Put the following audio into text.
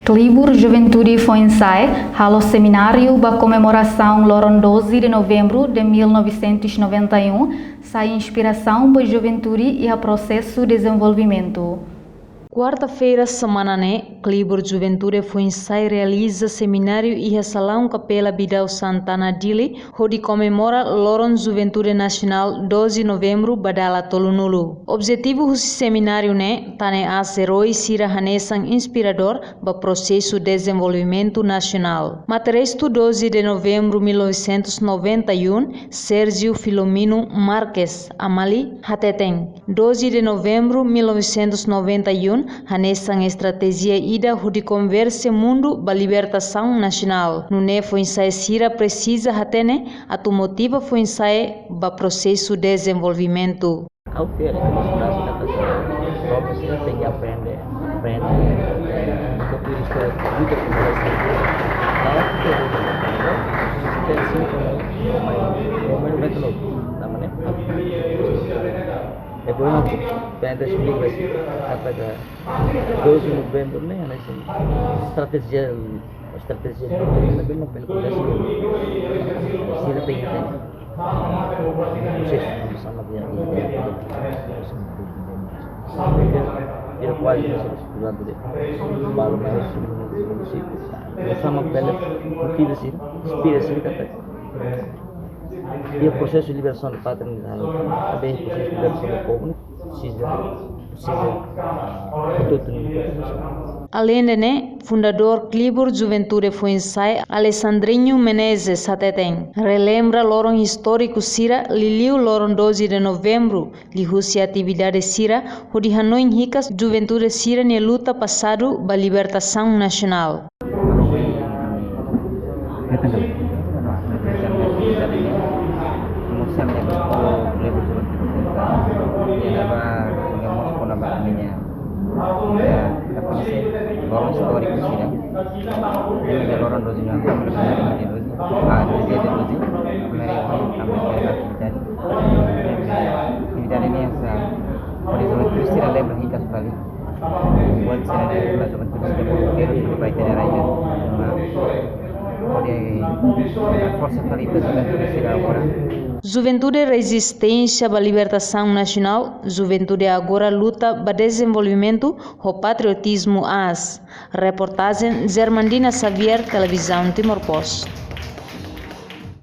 Libur Juventude foi ensaio, halo seminário para comemoração Loron 12 de novembro de 1991, sai inspiração para a juventude e a processo de desenvolvimento. Quarta-feira, semana Libur Juventude foi ensaio realiza seminário e salão Capela Bidal Santana Dili, onde comemora Loron Juventude Nacional 12 de novembro, Badala Tolunulu. Objetivo do seminário tane as heróis sira hanesan inspirador para processo de desenvolvimento nacional. Materesto 12 de novembro 1991, Sérgio Filomeno Marques Amali Hateteng. 12 de novembro 1991, hanesan estratégia ida de conversa mundo ba libertação nacional. Nune foi ensaio sira precisa hatene, atu motiva foi ensaio ba processo de desenvolvimento. Ao ver a demonstração da pessoa, própria sira tem que aprender, porque isso é muito complexo. Evolução pentas libras katakan 12 novembro nih ada strategi lebih mempelajari sila tinggal proses bersama dia dia quase bulan tu malam bersama pele motivasi inspirasi kata dia proses de liberação de pátria ada proses de liberação do povo precisa Além de fundador Libur Juventude foi ensaio Alessandrinho Menezes Hateteng. Relembra Loron histórico Sira, Liliu Loron 12 de novembro, lihusi atividade Sira, onde Hanoi Hicas Juventude Sira ne luta passado ba libertação nacional. Loron histórico sih ya. Loron 12 novembro atividade ini yang horizontal sih lembra hingga sekali. Buat saya adalah seperti itu baik dari rakyat. Juventude resistência para libertação nacional, Juventude agora luta para desenvolvimento o patriotismo as. Reportagem Germandina Xavier, Televisão Timor Post.